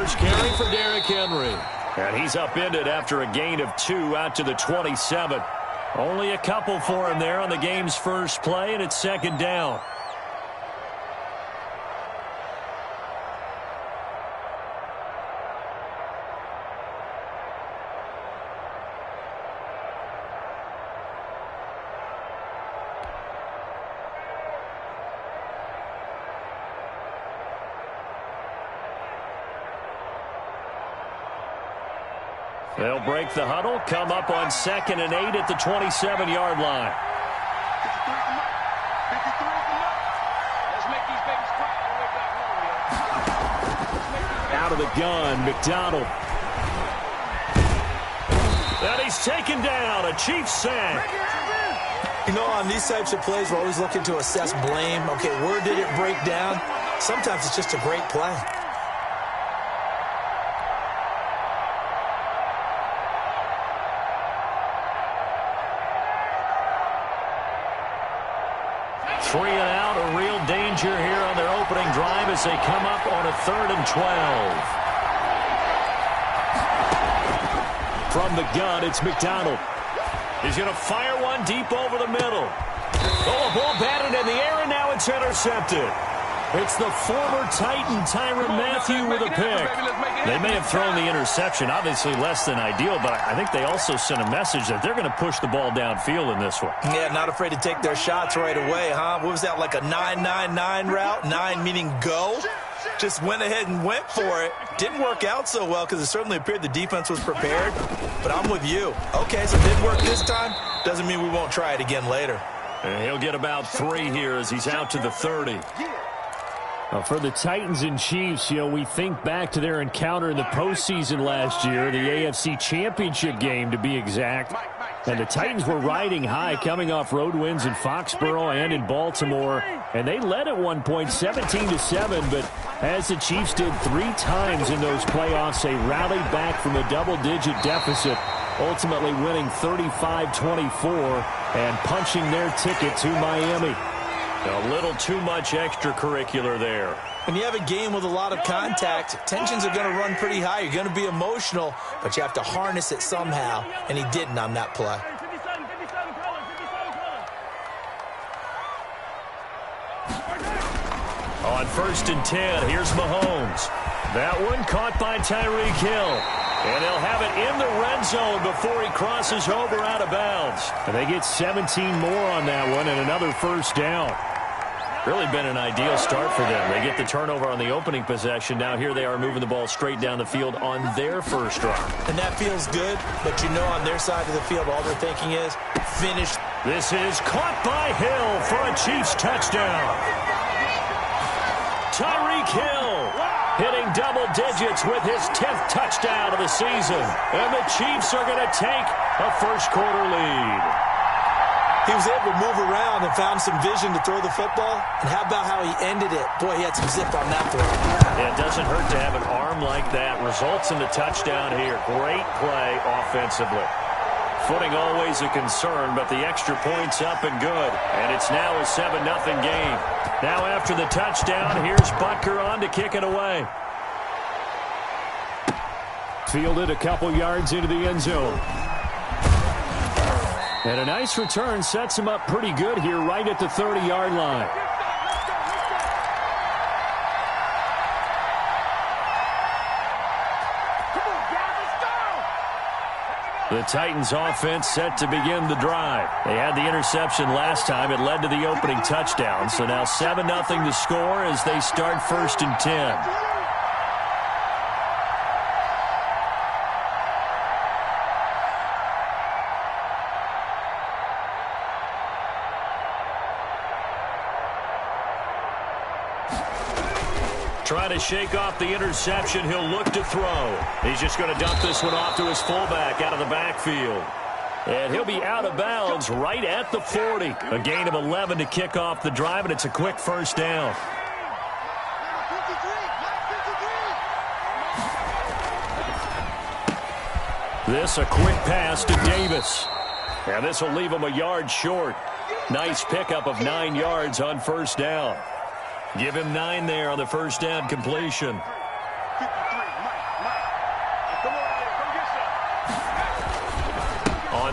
first carry for Derrick Henry. And he's upended after a gain of 2 out to the 27. Only a couple for him there on the game's first play, and it's second down. They'll break the huddle, come up on 2nd and 8 at the 27-yard line. Out of the gun, McDonald. And he's taken down, a Chiefs sack. You know, on these types of plays, we're always looking to assess blame. Okay, where did it break down? Sometimes it's just a great play. Three and out, a real danger here on their opening drive as they come up on a 3rd and 12. From the gun, it's McDonald. He's going to fire one deep over the middle. Oh, a ball batted in the air, and now it's intercepted. It's the former Titan Tyrann Mathieu with a pick. They may have thrown the interception, obviously less than ideal, but I think they also sent a message that they're going to push the ball downfield in this one. Yeah, not afraid to take their shots right away, huh? What was that, like a 9-9-9 route? 9 meaning go? Just went ahead and went for it. Didn't work out so well because it certainly appeared the defense was prepared. But I'm with you. Okay, so it didn't work this time. Doesn't mean we won't try it again later. And he'll get about 3 here as he's out to the 30. For the Titans and Chiefs, you know, we think back to their encounter in the postseason last year, the AFC Championship game to be exact. And the Titans were riding high, coming off road wins in Foxborough and in Baltimore. And they led at one point 17-7, but as the Chiefs did 3 times in those playoffs, they rallied back from a double-digit deficit, ultimately winning 35-24 and punching their ticket to Miami. A little too much extracurricular there. When you have a game with a lot of contact, tensions are going to run pretty high. You're going to be emotional, but you have to harness it somehow, and he didn't on that play. On 1st and 10, here's Mahomes. That one caught by Tyreek Hill. And he'll have it in the red zone before he crosses over out of bounds. And they get 17 more on that one and another first down. Really been an ideal start for them. They get the turnover on the opening possession. Now here they are moving the ball straight down the field on their first drive. And that feels good, but you know on their side of the field all they're thinking is finish. This is caught by Hill for a Chiefs touchdown. Tyreek Hill hitting double digits with his 10th touchdown of the season. And the Chiefs are going to take a first-quarter lead. He was able to move around and found some vision to throw the football. And how about how he ended it? Boy, he had some zip on that throw. Yeah, it doesn't hurt to have an arm like that. Results in the touchdown here. Great play offensively. Footing always a concern, but the extra point's up and good. And it's now a 7-0 game. Now after the touchdown, here's Butker on to kick it away. Fielded a couple yards into the end zone. And a nice return sets him up pretty good here right at the 30-yard line. The Titans offense set to begin the drive. They had the interception last time. It led to the opening touchdown. So now 7-0 to score as they start 1st and 10. Trying to shake off the interception. He'll look to throw. He's just going to dump this one off to his fullback out of the backfield. And he'll be out of bounds right at the 40. A gain of 11 to kick off the drive, and it's a quick first down. This a quick pass to Davis. And this will leave him a yard short. Nice pickup of 9 yards on first down. Give him 9 there on the first down completion.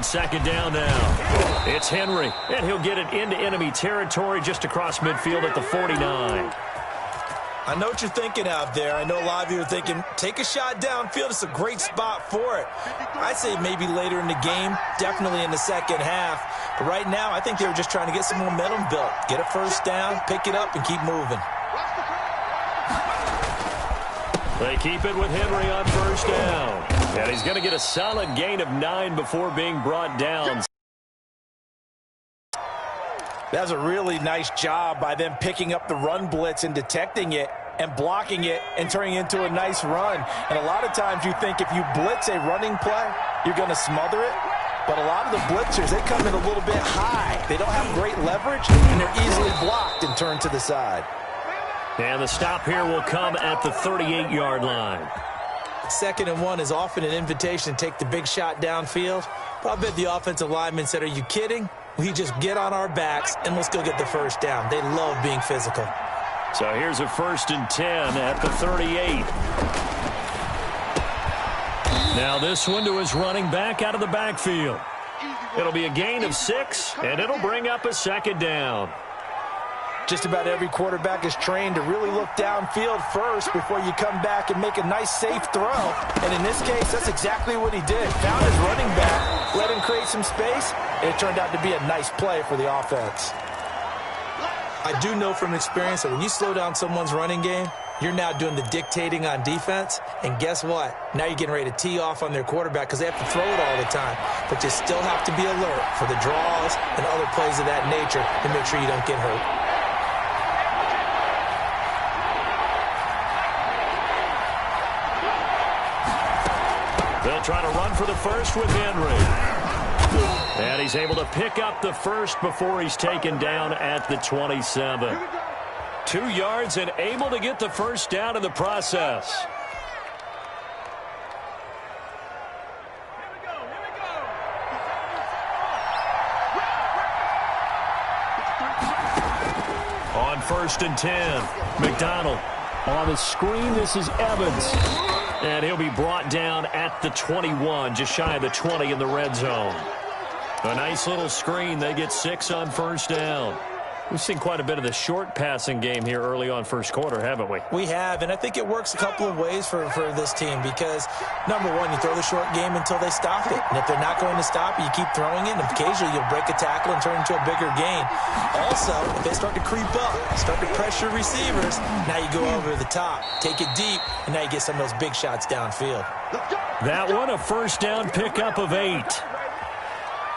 second down now. It's Henry, and he'll get it into enemy territory just across midfield at the 49. I know what you're thinking out there. I know a lot of you are thinking, take a shot downfield. It's a great spot for it. I'd say maybe later in the game, definitely in the second half. But right now, I think they were just trying to get some momentum built. Get a first down, pick it up, and keep moving. They keep it with Henry on first down. And he's going to get a solid gain of 9 before being brought down. That's a really nice job by them picking up the run blitz and detecting it and blocking it and turning it into a nice run. And a lot of times you think if you blitz a running play, you're going to smother it. But a lot of the blitzers, they come in a little bit high. They don't have great leverage, and they're easily blocked and turned to the side. And the stop here will come at the 38-yard line. 2nd and 1 is often an invitation to take the big shot downfield. But I bet the offensive lineman said, are you kidding? We just get on our backs and let's go get the first down. They love being physical. So here's a 1st and 10 at the 38. Now this one to his running back out of the backfield. It'll be a gain of 6, and it'll bring up a 2nd down. Just about every quarterback is trained to really look downfield first before you come back and make a nice, safe throw. And in this case, that's exactly what he did. Found his running back, let him create some space, and it turned out to be a nice play for the offense. I do know from experience that when you slow down someone's running game, you're now doing the dictating on defense. And guess what? Now you're getting ready to tee off on their quarterback because they have to throw it all the time. But you still have to be alert for the draws and other plays of that nature to make sure you don't get hurt. They'll try to run for the first with Henry. And he's able to pick up the first before he's taken down at the 27. 2 yards and able to get the first down in the process. On 1st and 10, McDonald. On the screen, this is Evans. And he'll be brought down at the 21, just shy of the 20 in the red zone. A nice little screen. They get 6 on first down. We've seen quite a bit of the short passing game here early on first quarter, haven't we? We have, and I think it works a couple of ways for this team because, number one, you throw the short game until they stop it. And if they're not going to stop it, you keep throwing it, and occasionally you'll break a tackle and turn into a bigger gain. Also, if they start to creep up, start to pressure receivers, now you go over the top, take it deep, and now you get some of those big shots downfield. That one, a first down pickup of 8.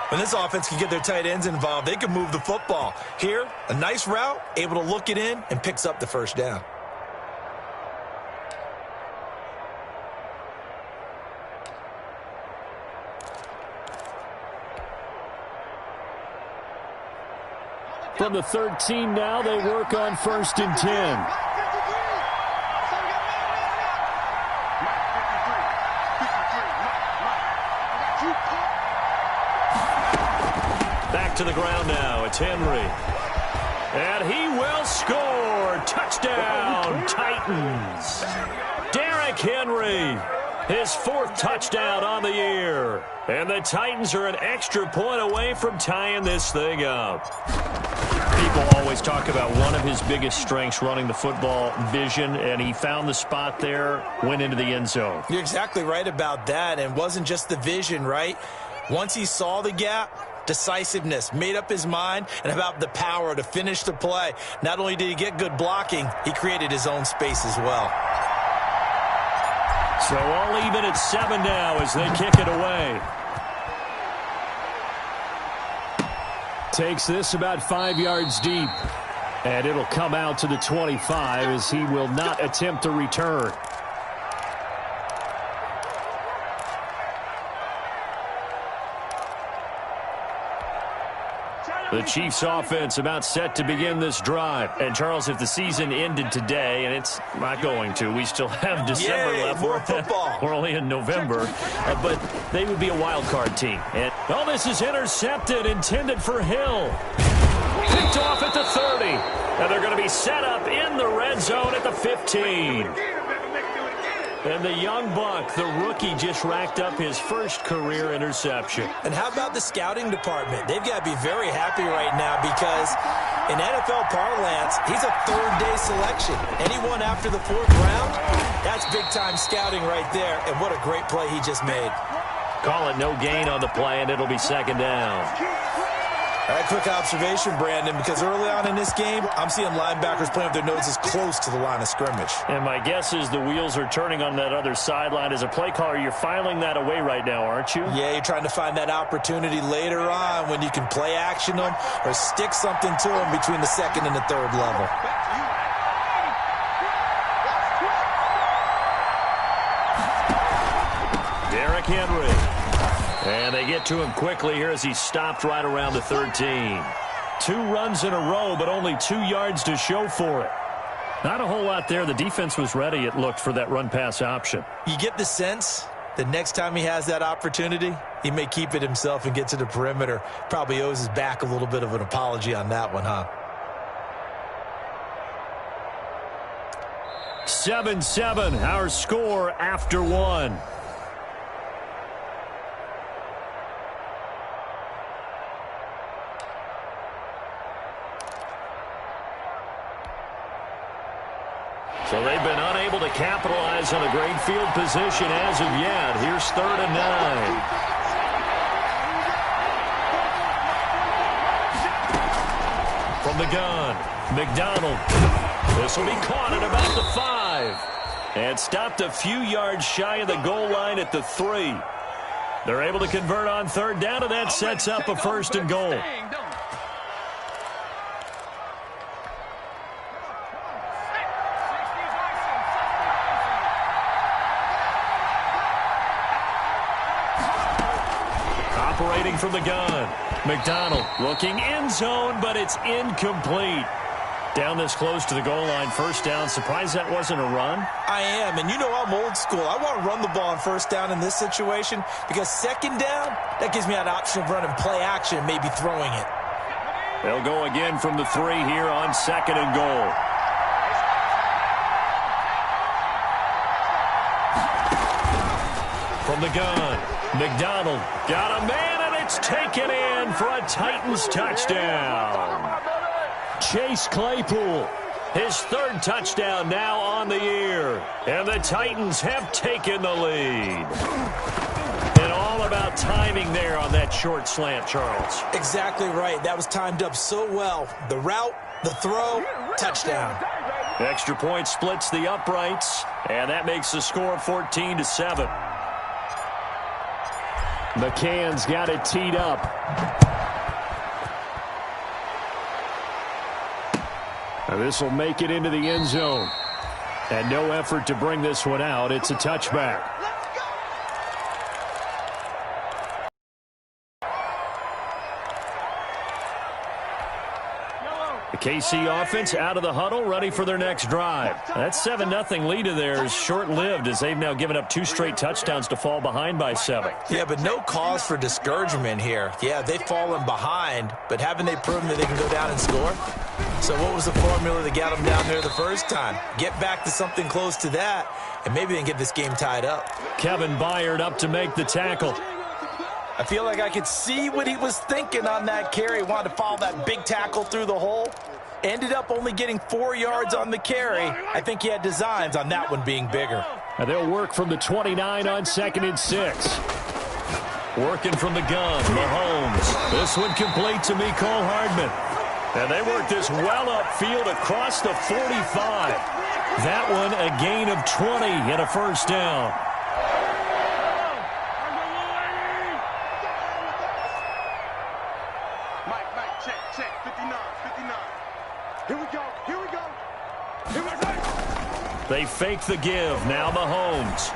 When this offense can get their tight ends involved, they can move the football. Here, a nice route, able to look it in, and picks up the first down. From the 13 now, they work on 1st and 10. To the ground now. It's Henry. And he will score. Touchdown, Titans. Derrick Henry. His 4th touchdown on the year. And the Titans are an extra point away from tying this thing up. People always talk about one of his biggest strengths running the football, vision, and he found the spot there, went into the end zone. You're exactly right about that. And it wasn't just the vision, right? Once he saw the gap, decisiveness, made up his mind, and about the power to finish the play. Not only did he get good blocking, he created his own space as well. So all even at 7 now as they kick it away. Takes this about 5 yards deep. And it'll come out to the 25 as he will not attempt to return. The Chiefs offense about set to begin this drive. And, Charles, if the season ended today, and it's not going to, we still have December left. More football. We're only in November. But they would be a wild card team. And, oh, this is intercepted, intended for Hill. Picked off at the 30. And they're going to be set up in the red zone at the 15. And the young buck, the rookie, just racked up his first career interception. And how about the scouting department? They've got to be very happy right now because in NFL parlance, he's a third-day selection. Anyone after the 4th round, that's big-time scouting right there. And what a great play he just made. Call it no gain on the play, and it'll be 2nd down. All right, quick observation, Brandon, because early on in this game, I'm seeing linebackers playing with their noses close to the line of scrimmage. And my guess is the wheels are turning on that other sideline. As a play caller, you're filing that away right now, aren't you? Yeah, you're trying to find that opportunity later on when you can play action them or stick something to them between the 2nd and the 3rd level. Derrick Henry. And they get to him quickly here as he stopped right around the 13. 2 runs in a row, but only 2 yards to show for it. Not a whole lot there. The defense was ready, it looked, for that run-pass option. You get the sense that next time he has that opportunity, he may keep it himself and get to the perimeter. Probably owes his back a little bit of an apology on that one, huh? 7-7, our score after 1. So they've been unable to capitalize on a great field position as of yet. Here's 3rd and 9. From the gun, McDonald. This will be caught at about the 5. And stopped a few yards shy of the goal line at the 3. They're able to convert on 3rd down, and that sets up a 1st and goal. Operating from the gun. McDonald looking end zone, but it's incomplete. Down this close to the goal line, 1st down. Surprised that wasn't a run? I am, and you know I'm old school. I want to run the ball on 1st down in this situation because 2nd down, that gives me an option of running play action and maybe throwing it. They'll go again from the 3 here on 2nd and goal. From the gun, McDonald got a man, and it's taken in for a Titans touchdown. Chase Claypool, his 3rd touchdown now on the year. And the Titans have taken the lead. And all about timing there on that short slant, Charles. Exactly right. That was timed up so well. The route, the throw, touchdown. Extra point splits the uprights, and that makes the score 14-7. McCann's got it teed up. Now this will make it into the end zone. And no effort to bring this one out. It's a touchback. The KC offense out of the huddle, ready for their next drive. That 7-0 lead of theirs short-lived as they've now given up 2 straight touchdowns to fall behind by 7. Yeah, but no cause for discouragement here. Yeah, they've fallen behind, but haven't they proven that they can go down and score? So what was the formula that got them down there the first time? Get back to something close to that, and maybe they can get this game tied up. Kevin Byard up to make the tackle. I feel like I could see what he was thinking on that carry. He wanted to follow that big tackle through the hole. Ended up only getting 4 yards on the carry. I think he had designs on that one being bigger. And they'll work from the 29 on 2nd and 6. Working from the gun, Mahomes. This one complete to Mecole Hardman. And they work this well upfield across the 45. That one a gain of 20 and a 1st down. They fake the give. Now Mahomes.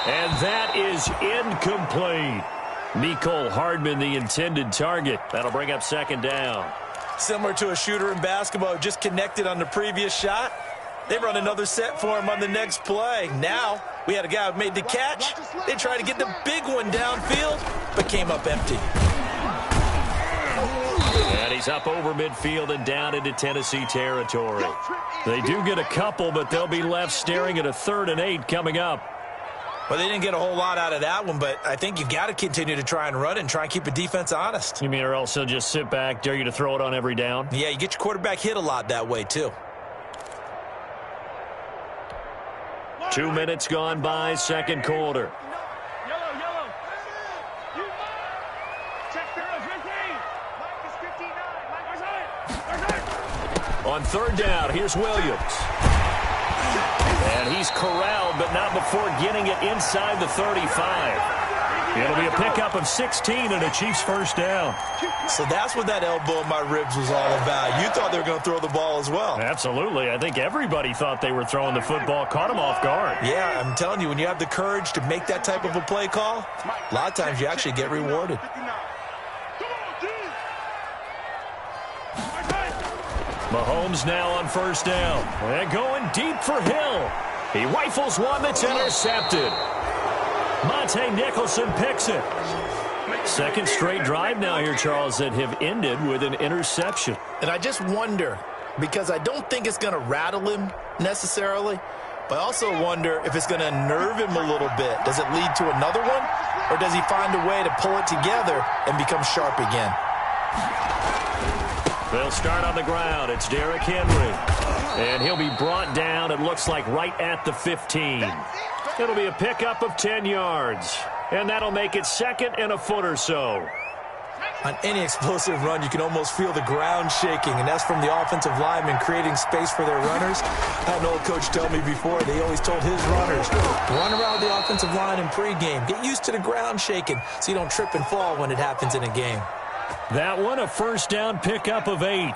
And that is incomplete. Mecole Hardman, the intended target. That'll bring up 2nd down. Similar to a shooter in basketball, just connected on the previous shot. They run another set for him on the next play. Now, we had a guy who made the catch. They tried to get the big one downfield, but came up empty. And he He's up over midfield and down into Tennessee territory. They do get a couple, but they'll be left staring at a 3rd and 8 coming up. Well, they didn't get a whole lot out of that one, but I think you got to continue to try and run it and try and keep the defense honest. You mean or else they'll just sit back, dare you to throw it on every down? Yeah, you get your quarterback hit a lot that way, too. 2 minutes gone by, second quarter. On 3rd down, here's Williams. And he's corralled, but not before getting it inside the 35. It'll be a pickup of 16 and a Chiefs first down. So that's what that elbow in my ribs was all about. You thought they were going to throw the ball as well. Absolutely. I think everybody thought they were throwing the football, caught him off guard. Yeah, I'm telling you, when you have the courage to make that type of a play call, a lot of times you actually get rewarded. Mahomes now on 1st down. And going deep for Hill. He rifles one that's intercepted. Monte Nicholson picks it. Second straight drive now here, Charles, that have ended with an interception. And I just wonder, because I don't think it's going to rattle him necessarily, but I also wonder if it's going to nerve him a little bit. Does it lead to another one, or does he find a way to pull it together and become sharp again? They'll start on the ground. It's Derrick Henry. And he'll be brought down, it looks like, right at the 15. It'll be a pickup of 10 yards. And that'll make it 2nd and a foot or so. On any explosive run, you can almost feel the ground shaking, and that's from the offensive linemen creating space for their runners. I had an old coach tell me before, they always told his runners, run around the offensive line in pregame. Get used to the ground shaking so you don't trip and fall when it happens in a game. That one, a first down pickup of 8.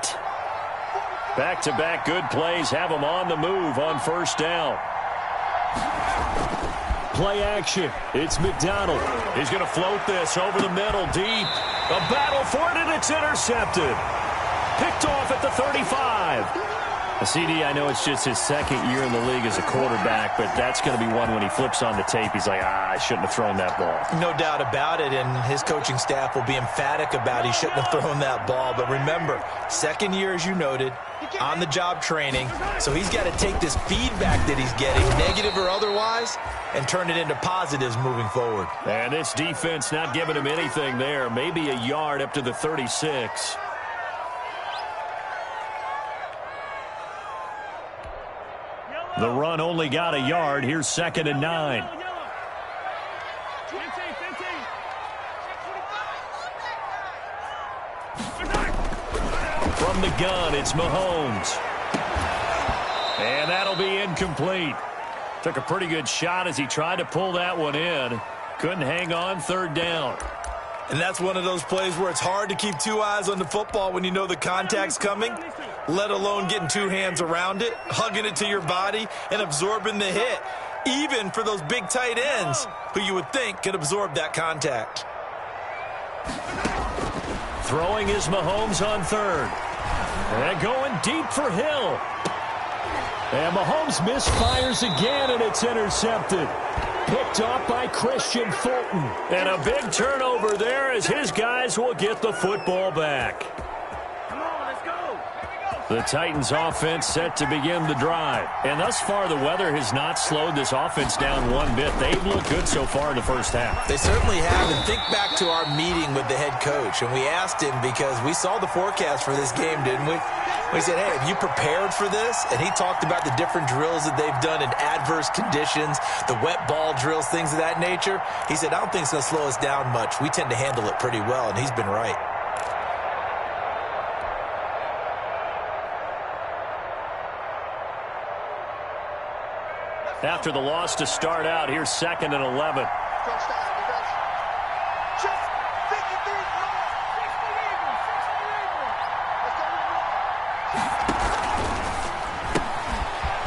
Back-to-back good plays have them on the move on 1st down. Play action. It's McDonald. He's going to float this over the middle deep. A battle for it, and it's intercepted. Picked off at the 35. CD, I know it's just his 2nd year in the league as a quarterback, but that's going to be one when he flips on the tape, he's like, I shouldn't have thrown that ball. No doubt about it, and his coaching staff will be emphatic about he shouldn't have thrown that ball. But remember, 2nd year, as you noted, on-the-job training, so he's got to take this feedback that he's getting, negative or otherwise, and turn it into positives moving forward. And this defense not giving him anything there, maybe a yard up to the 36. The run only got a yard. Here's 2nd and 9. From the gun, it's Mahomes. And that'll be incomplete. Took a pretty good shot as he tried to pull that one in. Couldn't hang on, 3rd down. And that's one of those plays where it's hard to keep 2 eyes on the football when you know the contact's coming, let alone getting 2 hands around it, hugging it to your body, and absorbing the hit, even for those big tight ends who you would think could absorb that contact. Throwing is Mahomes on 3rd. And going deep for Hill. And Mahomes misfires again, and it's intercepted. Picked off by Christian Fulton. And a big turnover there as his guys will get the football back. The Titans offense set to begin the drive. And thus far, the weather has not slowed this offense down one bit. They've looked good so far in the first half. They certainly have. And think back to our meeting with the head coach. And we asked him because we saw the forecast for this game, didn't we? We said, hey, have you prepared for this? And he talked about the different drills that they've done in adverse conditions, the wet ball drills, things of that nature. He said, I don't think it's going to slow us down much. We tend to handle it pretty well, and he's been right. After the loss to start out, here's 2nd and 11.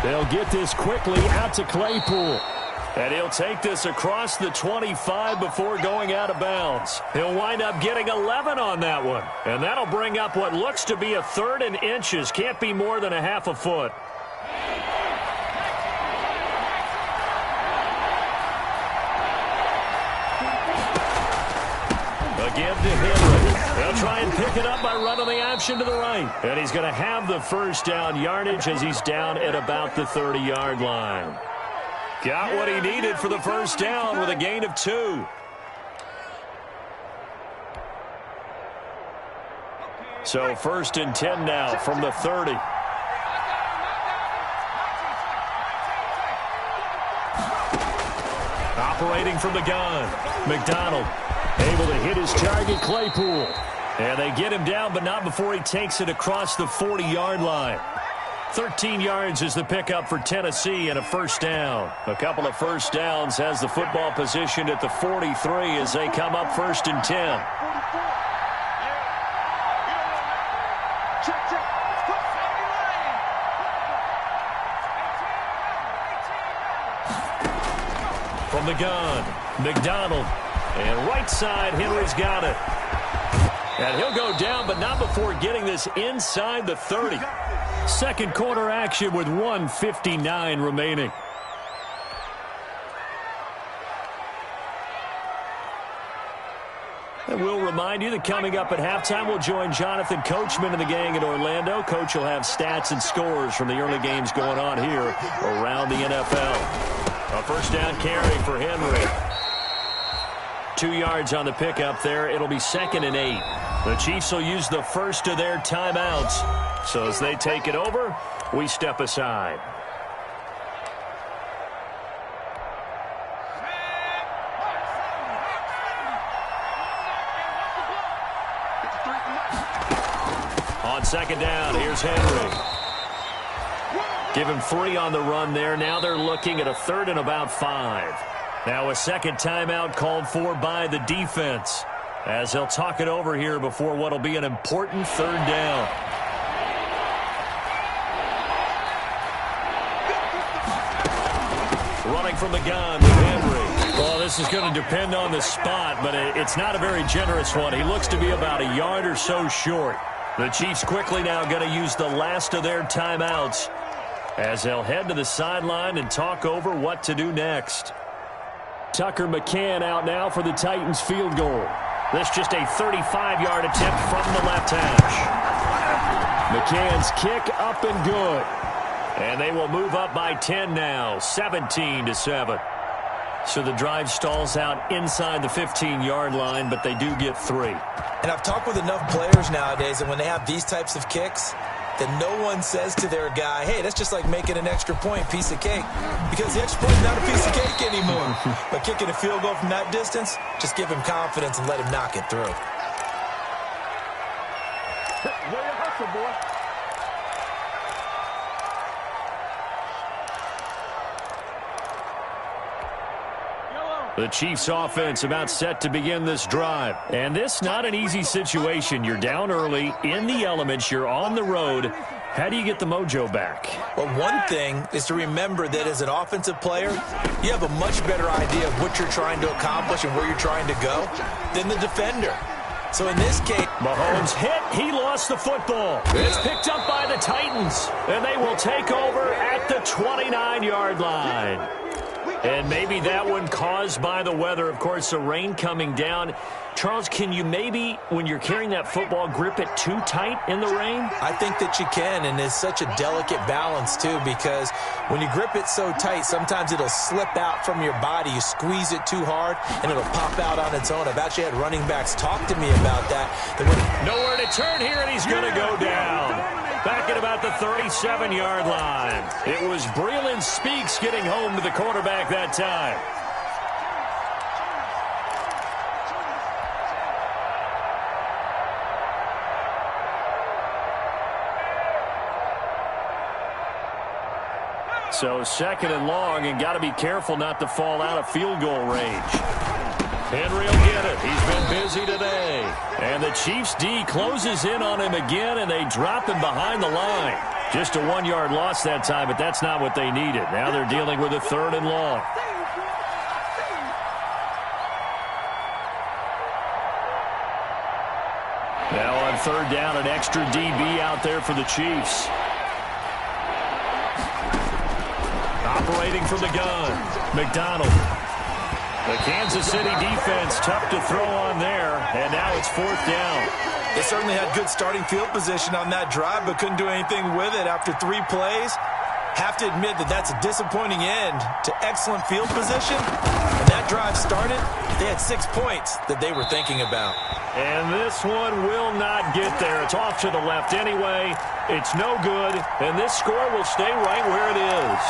They'll get this quickly out to Claypool. And he'll take this across the 25 before going out of bounds. He'll wind up getting 11 on that one. And that'll bring up what looks to be a 3rd and inches. Can't be more than a half a foot. Again to Henry. They'll try and pick it up by running the option to the right. And he's going to have the first down yardage as he's down at about the 30-yard line. Got what he needed for the first down with a gain of 2. So 1st and 10 now from the 30. Operating from the gun, McDonald able to hit his target, Claypool. And they get him down, but not before he takes it across the 40-yard line. 13 yards is the pickup for Tennessee and a first down. A couple of first downs has the football positioned at the 43 as they come up 1st and 10. From the gun, McDonald. And right side, Henry's got it. And he'll go down, but not before getting this inside the 30. Second quarter action with 1:59 remaining. And we'll remind you that coming up at halftime, we'll join Jonathan Coachman and the gang in Orlando. Coach will have stats and scores from the early games going on here around the NFL. A first down carry for Henry. 2 yards on the pickup there. It'll be 2nd and 8. The Chiefs will use the first of their timeouts. So as they take it over, we step aside. On 2nd down, here's Henry. Give him 3 on the run there. Now they're looking at a 3rd and about 5. Now a second timeout called for by the defense as they'll talk it over here before what will be an important 3rd down. Running from the gun with Henry. Well, this is going to depend on the spot, but it's not a very generous one. He looks to be about a yard or so short. The Chiefs quickly now going to use the last of their timeouts as they'll head to the sideline and talk over what to do next. Tucker McCann out now for the Titans field goal. This just a 35-yard attempt from the left hash. McCann's kick up and good. And they will move up by 10 now, 17-7. So the drive stalls out inside the 15-yard line, but they do get 3. And I've talked with enough players nowadays that when they have these types of kicks, that no one says to their guy, hey, that's just like making an extra point, piece of cake. Because the extra point is not a piece of cake anymore. But kicking a field goal from that distance, just give him confidence and let him knock it through. Way to hustle, boy. The Chiefs offense about set to begin this drive. And this not an easy situation. You're down early, in the elements, you're on the road. How do you get the mojo back? Well, one thing is to remember that as an offensive player, you have a much better idea of what you're trying to accomplish and where you're trying to go than the defender. So in this case, Mahomes hit. He lost the football. It's picked up by the Titans. And they will take over at the 29-yard line. And maybe that one caused by the weather. Of course, the rain coming down. Charles, can you maybe, when you're carrying that football, grip it too tight in the rain? I think that you can, and it's such a delicate balance, too, because when you grip it so tight, sometimes it'll slip out from your body. You squeeze it too hard, and it'll pop out on its own. I've actually had running backs talk to me about that. Nowhere to turn here, and he's going to go down. Back at about the 37-yard line. It was Breeland Speaks getting home to the quarterback that time. So 2nd and long, and got to be careful not to fall out of field goal range. Henry will get it. He's been busy today. And the Chiefs D closes in on him again, and they drop him behind the line. Just a 1-yard loss that time, but that's not what they needed. Now they're dealing with a 3rd and long. Now on 3rd down, an extra DB out there for the Chiefs. Operating from the gun, McDonald. The Kansas City defense tough to throw on there, and now it's 4th down. They certainly had good starting field position on that drive, but couldn't do anything with it after 3 plays. Have to admit that that's a disappointing end to excellent field position. When that drive started, they had 6 points that they were thinking about. And this one will not get there. It's off to the left anyway. It's no good, and this score will stay right where it is.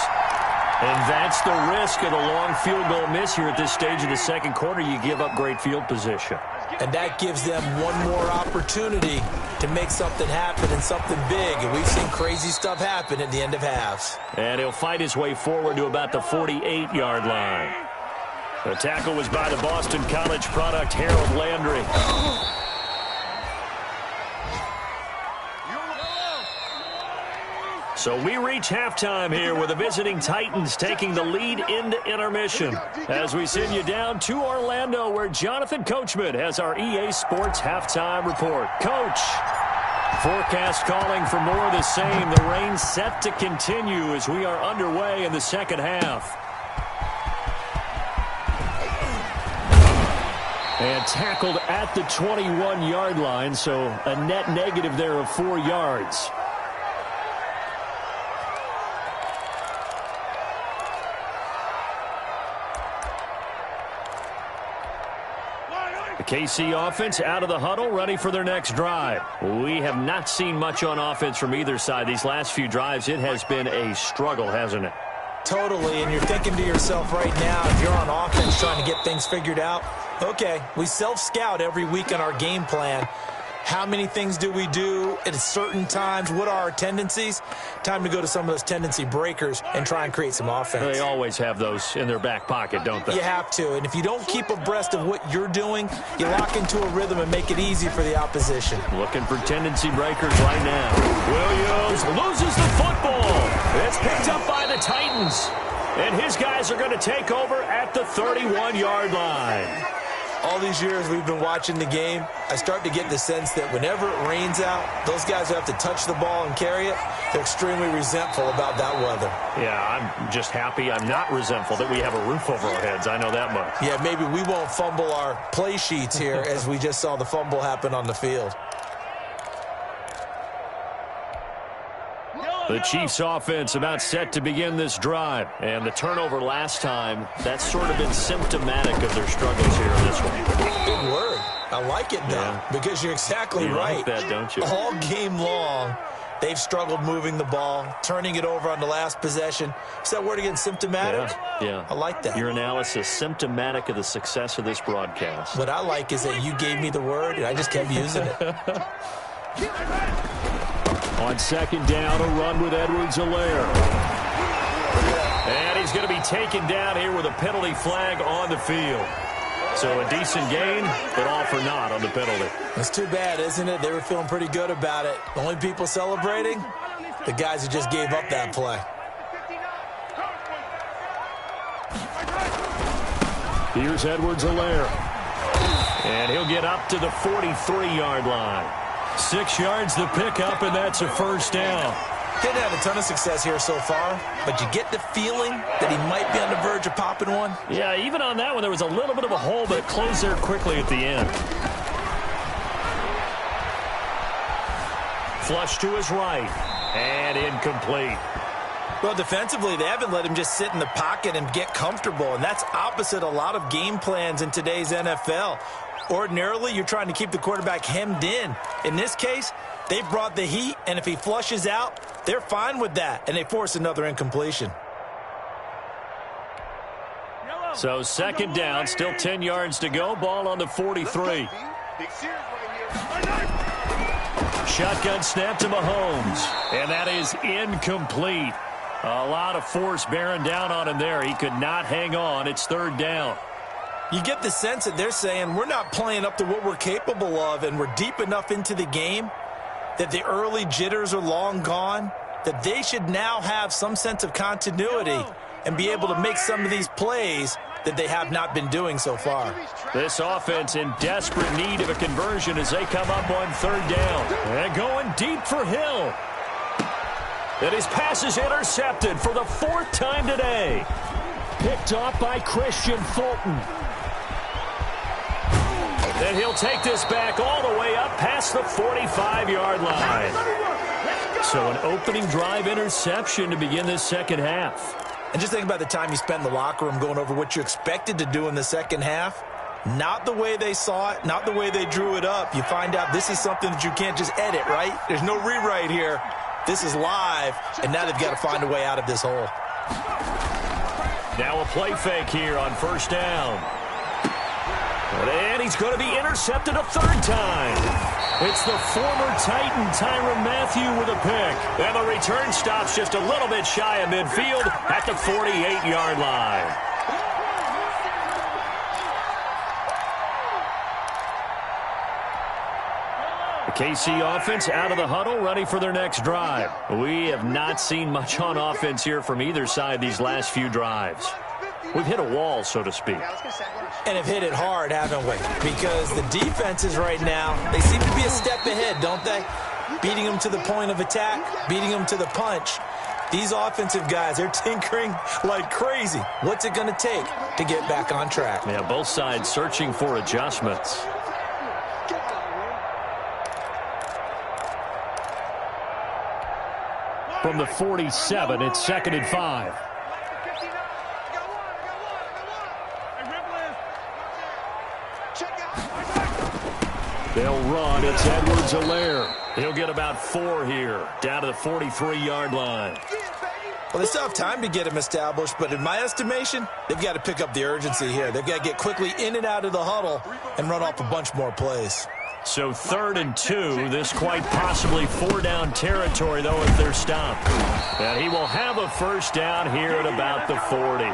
And that's the risk of the long field goal miss here at this stage of the second quarter. You give up great field position. And that gives them one more opportunity to make something happen and something big. And we've seen crazy stuff happen at the end of halves. And he'll fight his way forward to about the 48-yard line. The tackle was by the Boston College product, Harold Landry. So we reach halftime here with the visiting Titans taking the lead into intermission. As we send you down to Orlando, where Jonathan Coachman has our EA Sports halftime report. Coach, forecast calling for more of the same. The rain set to continue as we are underway in the second half. And tackled at the 21-yard line, so a net negative there of 4 yards. The KC offense out of the huddle, ready for their next drive. We have not seen much on offense from either side. These last few drives, it has been a struggle, hasn't it? Totally, and you're thinking to yourself right now, if you're on offense trying to get things figured out, okay, we self-scout every week on our game plan. How many things do we do at certain times? What are our tendencies? Time to go to some of those tendency breakers and try and create some offense. They always have those in their back pocket, don't they? You have to, and if you don't keep abreast of what you're doing, you lock into a rhythm and make it easy for the opposition. Looking for tendency breakers right now. Williams loses the football. It's picked up by the Titans. And his guys are going to take over at the 31-yard line. All these years we've been watching the game, I start to get the sense that whenever it rains out, those guys who have to touch the ball and carry it, they're extremely resentful about that weather. Yeah, I'm just happy I'm not resentful that we have a roof over our heads. I know that much. Yeah, maybe we won't fumble our play sheets here as we just saw the fumble happen on the field. The Chiefs offense about set to begin this drive. And the turnover last time, that's sort of been symptomatic of their struggles here in this one. Good word. I like it, though, because you're exactly right. You like that, don't you? All game long, they've struggled moving the ball, turning it over on the last possession. Is that word again, symptomatic? Yeah. I like that. Your analysis, symptomatic of the success of this broadcast. What I like is that you gave me the word, and I just kept using it. On second down, a run with Edwards-Helaire. And he's going to be taken down here with a penalty flag on the field. So a decent gain, but all for naught on the penalty. That's too bad, isn't it? They were feeling pretty good about it. The only people celebrating, the guys who just gave up that play. Here's Edwards-Helaire. And he'll get up to the 43-yard line. 6 yards the pickup, and that's a first down. Didn't have a ton of success here so far, but you get the feeling that he might be on the verge of popping one. Yeah, even on that one, there was a little bit of a hole, but it closed there quickly at the end. Flush to his right, and incomplete. Well, defensively, they haven't let him just sit in the pocket and get comfortable, and that's opposite a lot of game plans in today's NFL. Ordinarily, you're trying to keep the quarterback hemmed in. In this case, they brought the heat, and if he flushes out, they're fine with that, and they force another incompletion. So second down, still 10 yards to go. Ball on the 43. Shotgun snap to Mahomes, and that is incomplete. A lot of force bearing down on him there. He could not hang on. It's third down. You get the sense that they're saying we're not playing up to what we're capable of, and we're deep enough into the game that the early jitters are long gone, that they should now have some sense of continuity and be able to make some of these plays that they have not been doing so far. This offense in desperate need of a conversion as they come up on third down. And going deep for Hill. And his pass is intercepted for the 4th time today. Picked off by Christian Fulton. And he'll take this back all the way up past the 45-yard line. So an opening drive interception to begin this second half. And just think about the time you spent in the locker room going over what you expected to do in the second half. Not the way they saw it, not the way they drew it up. You find out this is something that you can't just edit, right? There's no rewrite here. This is live, and now they've got to find a way out of this hole. Now a play fake here on first down. And he's going to be intercepted a third time. It's the former Titan, Tyrann Mathieu, with a pick. And the return stops just a little bit shy of midfield at the 48-yard line. The KC offense out of the huddle, ready for their next drive. We have not seen much on offense here from either side these last few drives. We've hit a wall, so to speak. And have hit it hard, haven't we? Because the defenses right now, they seem to be a step ahead, don't they? Beating them to the point of attack, beating them to the punch. These offensive guys, they're tinkering like crazy. What's it going to take to get back on track? Yeah, both sides searching for adjustments. From the 47, it's 2nd and 5. They'll run. It's Edwards-Helaire. He'll get about 4 here, down to the 43-yard line. Well, they still have time to get him established, but in my estimation, they've got to pick up the urgency here. They've got to get quickly in and out of the huddle and run off a bunch more plays. So 3rd and 2, this quite possibly 4-down territory, though, if they're stopped. And he will have a first down here at about the 40.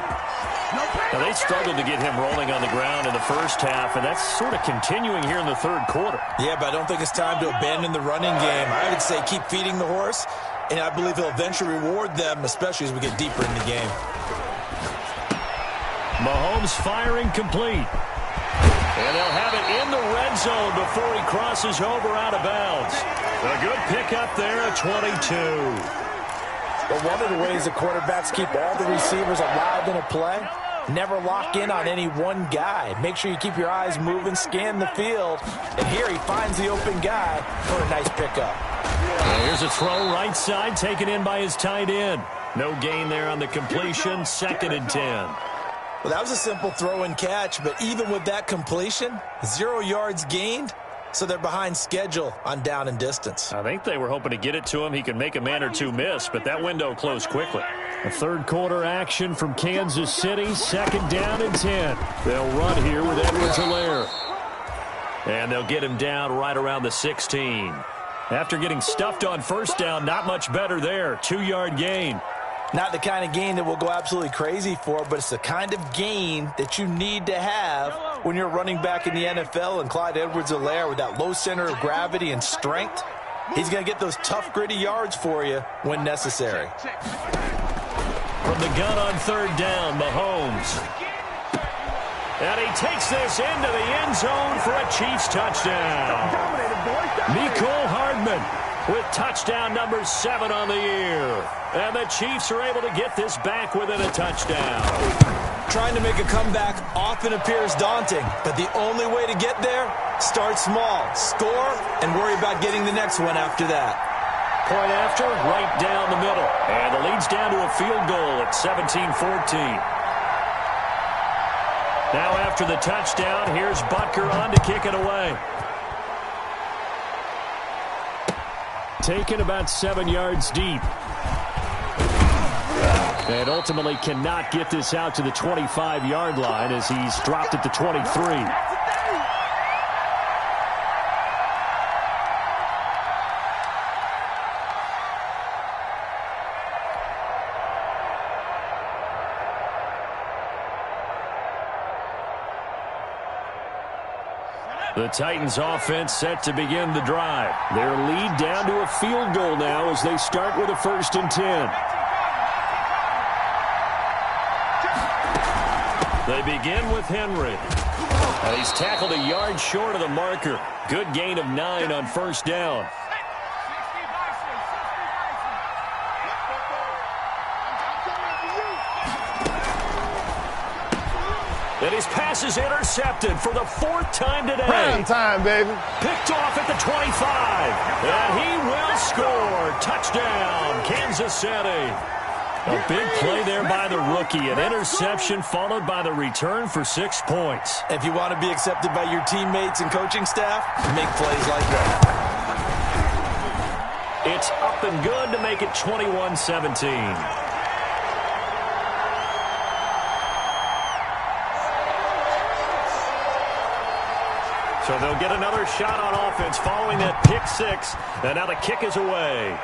Now, they struggled to get him rolling on the ground in the first half, and that's sort of continuing here in the third quarter. Yeah, but I don't think it's time to abandon the running game. I would say keep feeding the horse, and I believe he'll eventually reward them, especially as we get deeper in the game. Mahomes firing complete. And they'll have it in the red zone before he crosses over out of bounds. A good pickup there at 22. But one of the ways the quarterbacks keep all the receivers alive in a play, never lock in on any one guy. Make sure you keep your eyes moving, scan the field. And here he finds the open guy for a nice pickup. Here's a throw right side taken in by his tight end. No gain there on the completion. 2nd and 10. Well, that was a simple throw and catch, but even with that completion, 0 yards gained, so they're behind schedule on down and distance. I think they were hoping to get it to him. He could make a man or two miss, but that window closed quickly. A third quarter action from Kansas City, 2nd down and 10. They'll run here with Edwards-Helaire. And they'll get him down right around the 16. After getting stuffed on first down, not much better there. 2-yard gain. Not the kind of gain that we'll go absolutely crazy for, but it's the kind of gain that you need to have when you're running back in the NFL. And Clyde Edwards-Helaire, with that low center of gravity and strength, he's going to get those tough, gritty yards for you when necessary. From the gun on 3rd down, Mahomes. And he takes this into the end zone for a Chiefs touchdown. Mecole Hardman with touchdown number 7 on the year. And the Chiefs are able to get this back within a touchdown. Trying to make a comeback often appears daunting, but the only way to get there, start small, score, and worry about getting the next one after that. Point after, right down the middle. And the lead's down to a field goal at 17-14. Now after the touchdown, here's Butker on to kick it away. Taken about 7 yards deep. And ultimately cannot get this out to the 25-yard line as he's dropped at the 23. The Titans offense set to begin the drive. Their lead down to a field goal now as they start with a 1st and 10. They begin with Henry. And he's tackled a yard short of the marker. Good gain of 9 on 1st down. And his pass is intercepted for the 4th time today. Prime time, baby. Picked off at the 25. And he will score. Touchdown, Kansas City. A big play there by the rookie. An interception followed by the return for 6 points. If you want to be accepted by your teammates and coaching staff, make plays like that. It's up and good to make it 21-17. So they'll get another shot on offense following that pick 6. And now the kick is away.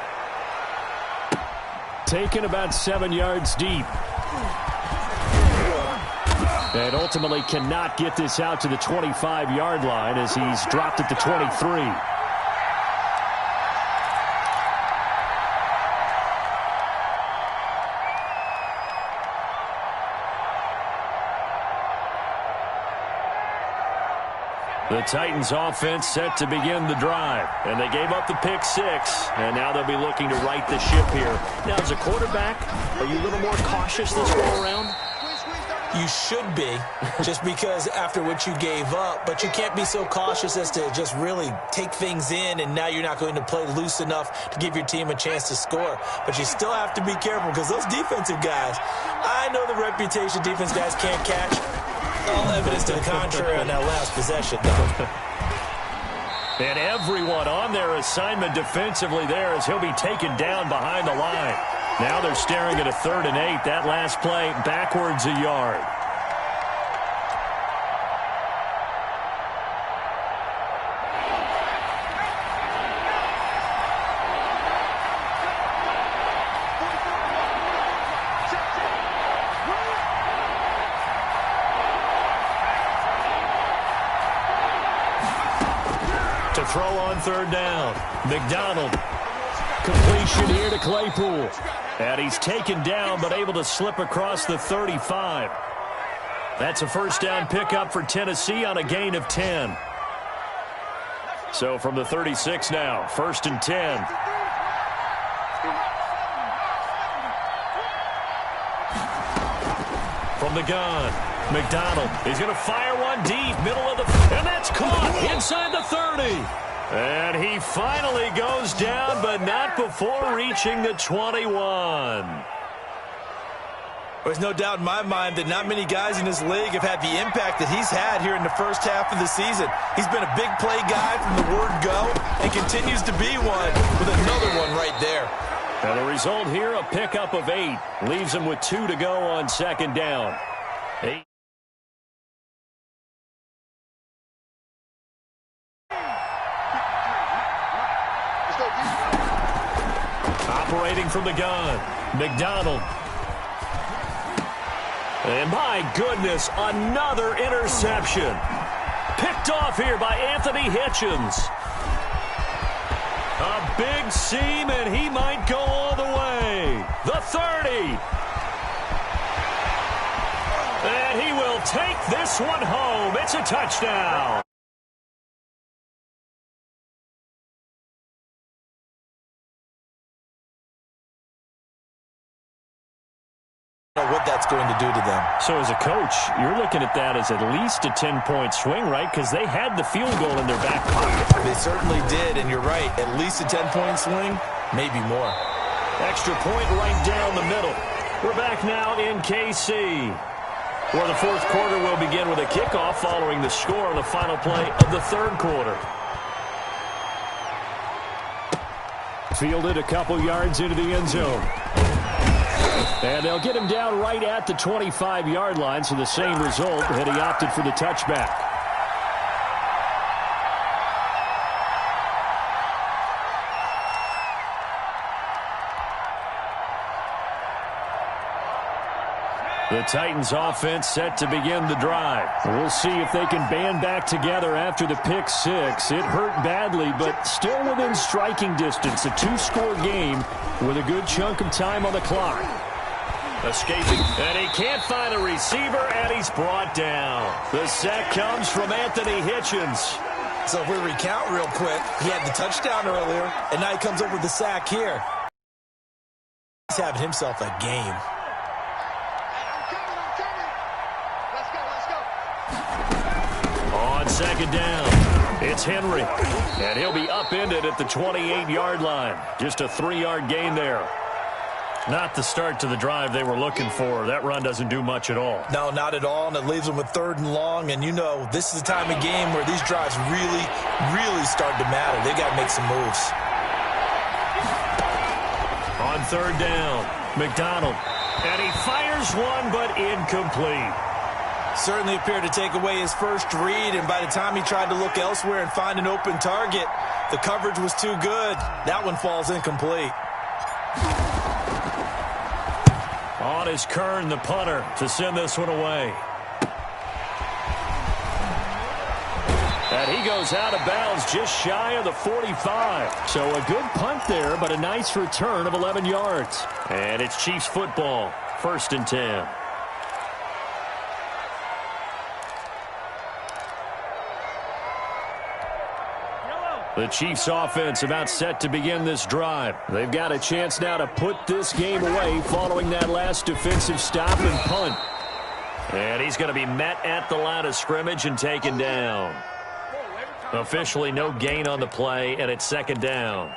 Taken about 7 yards deep. And ultimately cannot get this out to the 25-yard line as he's dropped at the 23. The Titans offense set to begin the drive. And they gave up the pick 6. And now they'll be looking to right the ship here. Now, as a quarterback, are you a little more cautious this go around? You should be, just because after what you gave up. But you can't be so cautious as to just really take things in, and now you're not going to play loose enough to give your team a chance to score. But you still have to be careful because those defensive guys, I know the reputation defense guys can't catch. All evidence to the contrary on that last possession, though. And everyone on their assignment defensively there as he'll be taken down behind the line. Now they're staring at a 3rd and 8. That last play backwards a yard. To throw on 3rd down. McDonald. Completion here to Claypool. And he's taken down but able to slip across the 35. That's a 1st down pickup for Tennessee on a gain of 10. So from the 36 now, 1st and 10. From the gun, McDonald. He's going to fire one deep, middle of the... And that's caught inside the 30. And he finally goes down, but not before reaching the 21. There's no doubt in my mind that not many guys in this league have had the impact that he's had here in the first half of the season. He's been a big play guy from the word go and continues to be one with another one right there. And the result here, a pickup of 8. Leaves him with 2 to go on 2nd down. 8. Operating from the gun, McDonald. And my goodness, another interception. Picked off here by Anthony Hitchens. A big seam, and he might go all the way. The 30. And he will take this one home. It's a touchdown. What that's going to do to them. So as a coach, you're looking at that as at least a 10-point swing, right? Because they had the field goal in their back pocket. They certainly did, and you're right. At least a 10-point swing, maybe more. Extra point right down the middle. We're back now in KC, where the 4th quarter will begin with a kickoff following the score on the final play of the 3rd quarter. Fielded a couple yards into the end zone. And they'll get him down right at the 25-yard line, so the same result, and he opted for the touchback. The Titans offense set to begin the drive. We'll see if they can band back together after the pick 6. It hurt badly, but still within striking distance. A 2-score game with a good chunk of time on the clock. Escaping, and he can't find a receiver, and he's brought down. The sack comes from Anthony Hitchens. So if we recount real quick, he had the touchdown earlier, and now he comes over with the sack here. He's having himself a game. second down. It's Henry, and he'll be upended at the 28-yard line. Just a 3-yard gain there. Not the start to the drive they were looking for. That run doesn't do much at all. No, not at all, and it leaves them with 3rd and long. And, you know, this is the time of game where these drives really, really start to matter. They got to make some moves. On 3rd down, McDonald. And he fires one, but incomplete. Certainly appeared to take away his first read, and by the time he tried to look elsewhere and find an open target, the coverage was too good. That one falls incomplete. On is Kern, the punter, to send this one away. And he goes out of bounds just shy of the 45. So a good punt there, but a nice return of 11 yards. And it's Chiefs football, 1st and 10. The Chiefs offense about set to begin this drive. They've got a chance now to put this game away following that last defensive stop and punt. And he's going to be met at the line of scrimmage and taken down. Officially no gain on the play, and it's 2nd down.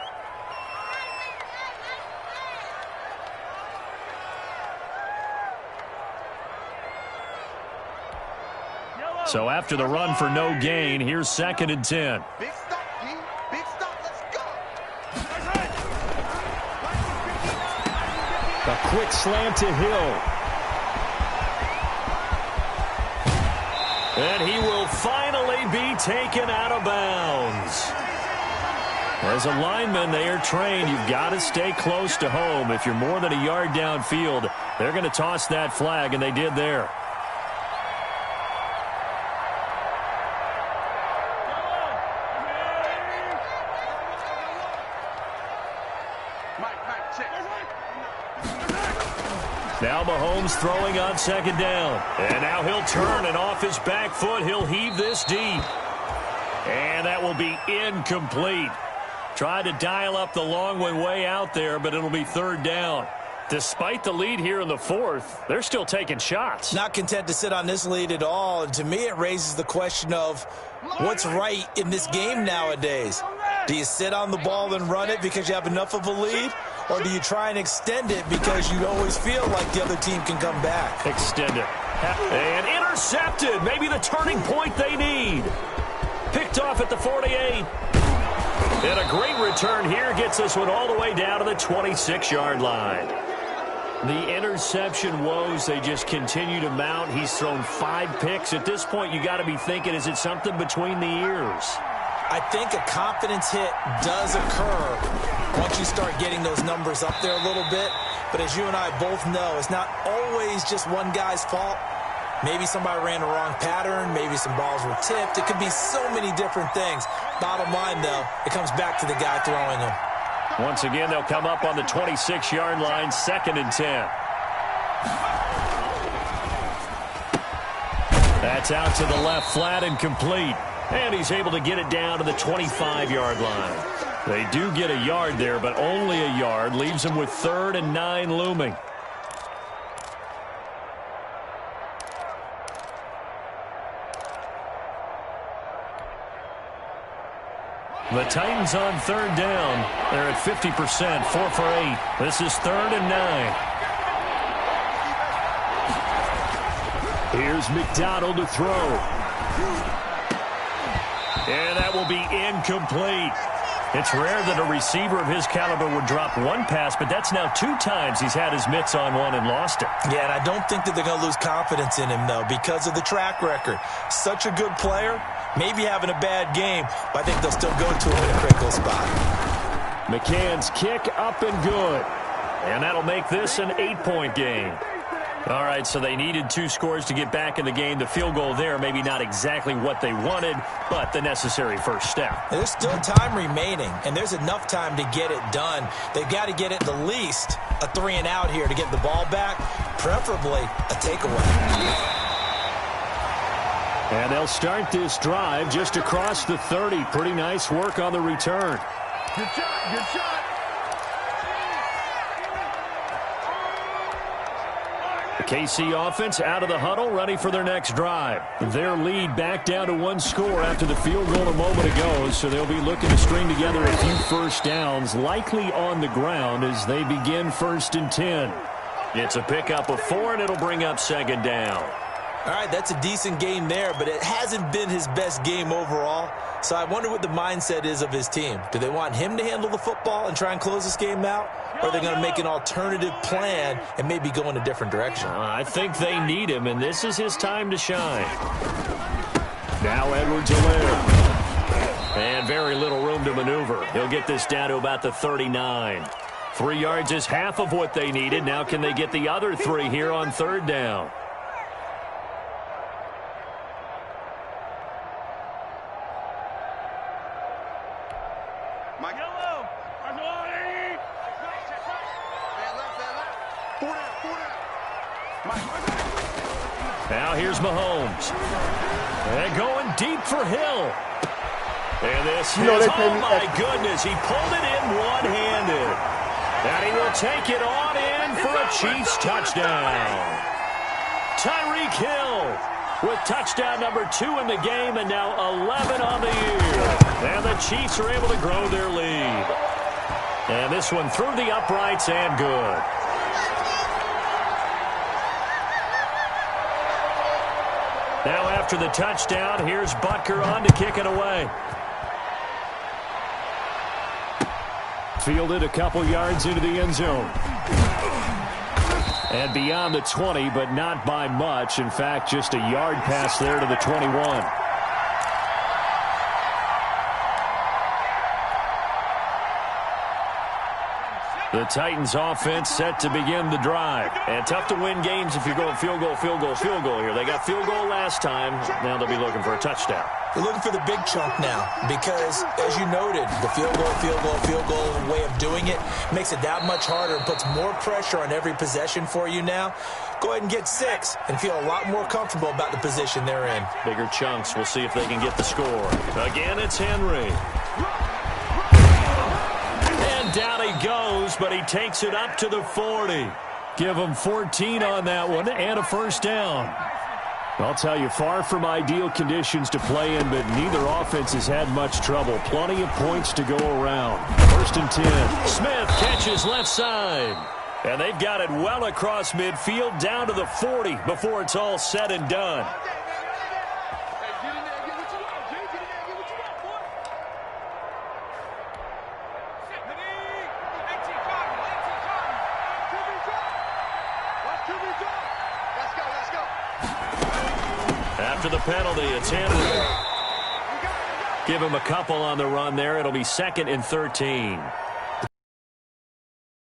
So after the run for no gain, here's 2nd and 10. A quick slant to Hill. And he will finally be taken out of bounds. As a lineman, they are trained. You've got to stay close to home. If you're more than a yard downfield, they're going to toss that flag, and they did there. Now Mahomes throwing on 2nd down. And now he'll turn, and off his back foot, he'll heave this deep. And that will be incomplete. Tried to dial up the long one way out there, but it'll be 3rd down. Despite the lead here in the 4th, they're still taking shots. Not content to sit on this lead at all. And to me, it raises the question of what's right in this game nowadays. Do you sit on the ball and run it because you have enough of a lead? Or do you try and extend it because you always feel like the other team can come back? Extend it. And intercepted. Maybe the turning point they need. Picked off at the 48. And a great return here gets this one all the way down to the 26-yard line. The interception woes, they just continue to mount. He's thrown 5 picks. At this point, you got to be thinking, is it something between the ears? I think a confidence hit does occur once you start getting those numbers up there a little bit. But as you and I both know, it's not always just one guy's fault. Maybe somebody ran the wrong pattern. Maybe some balls were tipped. It could be so many different things. Bottom line, though, it comes back to the guy throwing them. Once again, they'll come up on the 26-yard line, 2nd and 10. That's out to the left, flat and complete. And he's able to get it down to the 25-yard line. They do get a yard there, but only a yard. Leaves them with 3rd and 9 looming. The Titans on 3rd down. They're at 50%, 4 for 8. This is 3rd and 9. Here's McDonald to throw. And that will be incomplete. It's rare that a receiver of his caliber would drop one pass, but that's now 2 times he's had his mitts on one and lost it. Yeah, and I don't think that they're going to lose confidence in him, though, because of the track record. Such a good player, maybe having a bad game, but I think they'll still go to him in a critical spot. McCann's kick up and good. And that'll make this an 8-point game. All right, so they needed 2 scores to get back in the game. The field goal there, maybe not exactly what they wanted, but the necessary first step. There's still time remaining, and there's enough time to get it done. They've got to get at the least a 3-and-out here to get the ball back, preferably a takeaway. And they'll start this drive just across the 30. Pretty nice work on the return. Good shot, good shot. The KC offense out of the huddle, ready for their next drive. Their lead back down to one score after the field goal a moment ago, so they'll be looking to string together a few first downs, likely on the ground as they begin 1st and 10. It's a pickup of 4, and it'll bring up 2nd down. All right, that's a decent game there, but it hasn't been his best game overall. So I wonder what the mindset is of his team. Do they want him to handle the football and try and close this game out? Or are they going to make an alternative plan and maybe go in a different direction? I think they need him, and this is his time to shine. Now Edwards-Helaire. And very little room to maneuver. He'll get this down to about the 39. 3 yards is half of what they needed. Now can they get the other 3 here on 3rd down? Now here's Mahomes. And going deep for Hill. And this is, oh my goodness, he pulled it in one-handed. And he will take it on in for a Chiefs touchdown. Tyreek Hill with touchdown number 2 in the game and now 11 on the year. And the Chiefs are able to grow their lead. And this one through the uprights and good. Now after the touchdown, here's Butker on to kick it away. Fielded a couple yards into the end zone. And beyond the 20, but not by much. In fact, just a yard pass there to the 21. The Titans offense set to begin the drive. And tough to win games if you're going field goal, field goal, field goal here. They got field goal last time. Now they'll be looking for a touchdown. They're looking for the big chunk now because, as you noted, the field goal way of doing it makes it that much harder and puts more pressure on every possession for you now. Go ahead and get 6 and feel a lot more comfortable about the position they're in. Bigger chunks. We'll see if they can get the score. Again, it's Henry. Down he goes, but he takes it up to the 40. Give him 14 on that one and a first down. I'll tell you, far from ideal conditions to play in, but neither offense has had much trouble. Plenty of points to go around. 1st and 10. Smith catches left side. And they've got it well across midfield down to the 40 before it's all said and done. After the penalty, it's Henry. Give him a couple on the run there. It'll be 2nd and 13.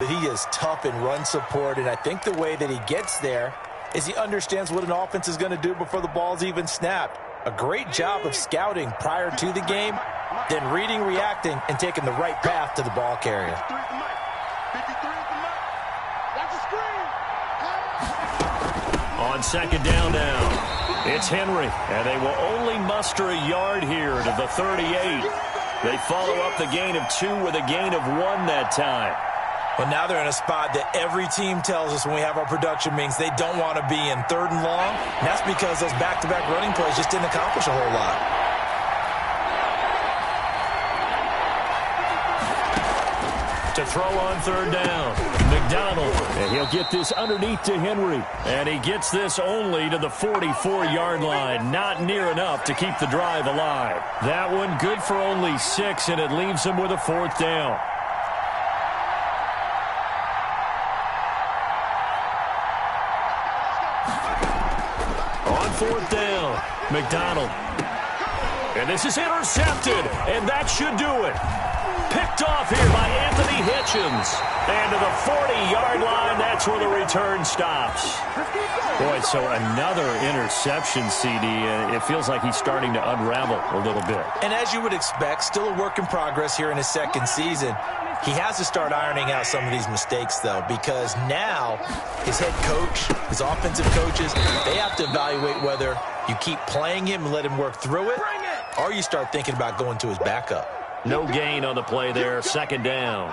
He is tough in run support, and I think the way that he gets there is he understands what an offense is going to do before the ball's even snapped. A great job of scouting prior to the game, then reading, reacting, and taking the right path to the ball carrier. On 2nd down now. It's Henry, and they will only muster a yard here to the 38. They follow up the gain of 2 with a gain of 1 that time. Well, now they're in a spot that every team tells us when we have our production meetings they don't want to be in, 3rd and long. And that's because those back-to-back running plays just didn't accomplish a whole lot. To throw on 3rd down, McDonald, and he'll get this underneath to Henry. And he gets this only to the 44-yard line. Not near enough to keep the drive alive. That one good for only 6, and it leaves him with a 4th down. On 4th down, McDonald. And this is intercepted, and that should do it. Picked off here by Anthony Hitchens. And to the 40-yard line, that's where the return stops. Boy, so another interception, CD. It feels like he's starting to unravel a little bit. And as you would expect, still a work in progress here in his 2nd season. He has to start ironing out some of these mistakes, though, because now his head coach, his offensive coaches, they have to evaluate whether you keep playing him and let him work through it, or you start thinking about going to his backup. No gain on the play there, 2nd down.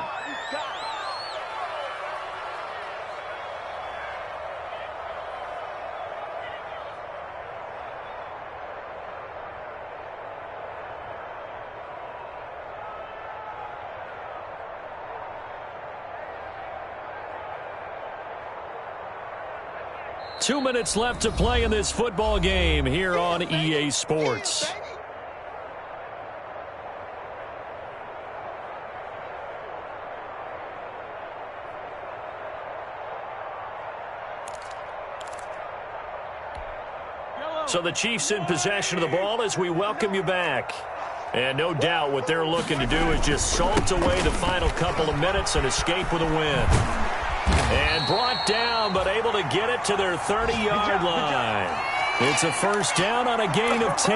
2 minutes left to play in this football game here on EA Sports. So the Chiefs in possession of the ball as we welcome you back. And no doubt what they're looking to do is just salt away the final couple of minutes and escape with a win. And brought down, but able to get it to their 30-yard line. It's a first down on a gain of 10.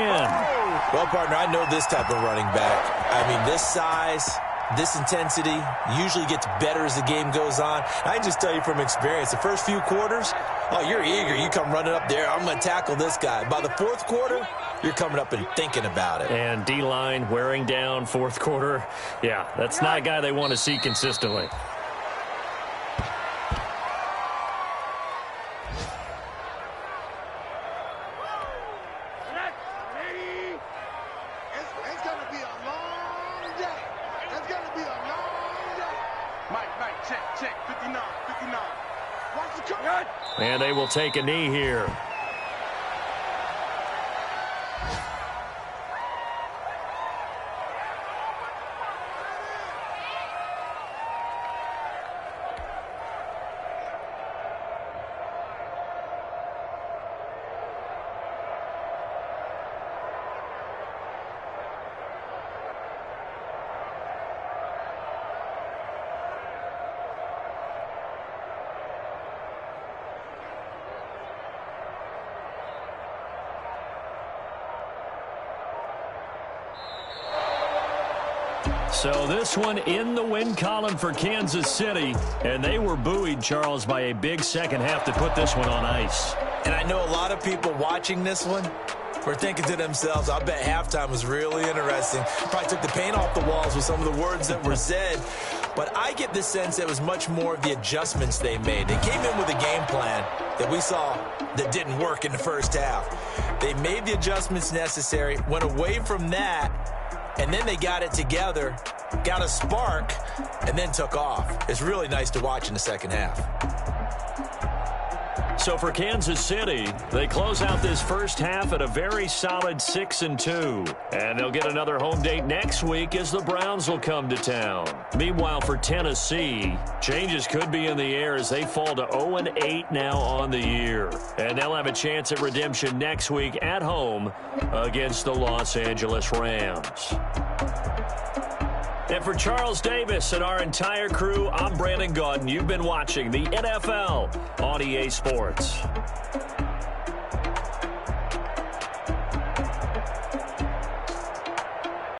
Well, partner, I know this type of running back. I mean, this size, this intensity usually gets better as the game goes on. I can just tell you from experience, the first few quarters, oh, you're eager. You come running up there. I'm going to tackle this guy. By the fourth quarter, you're coming up and thinking about it. And D-line wearing down fourth quarter. Yeah, that's not a guy they want to see consistently. And they will take a knee here. So this one in the win column for Kansas City. And they were buoyed, Charles, by a big second half to put this one on ice. And I know a lot of people watching this one were thinking to themselves, I bet halftime was really interesting. Probably took the paint off the walls with some of the words that were said. But I get the sense it was much more of the adjustments they made. They came in with a game plan that we saw that didn't work in the first half. They made the adjustments necessary, went away from that, and then they got it together, got a spark, and then took off. It's really nice to watch in the second half. So for Kansas City, they close out this first half at a very solid 6-2. And they'll get another home date next week as the Browns will come to town. Meanwhile, for Tennessee, changes could be in the air as they fall to 0-8 now on the year. And they'll have a chance at redemption next week at home against the Los Angeles Rams. And for Charles Davis and our entire crew, I'm Brandon Gaudin. You've been watching the NFL on EA Sports.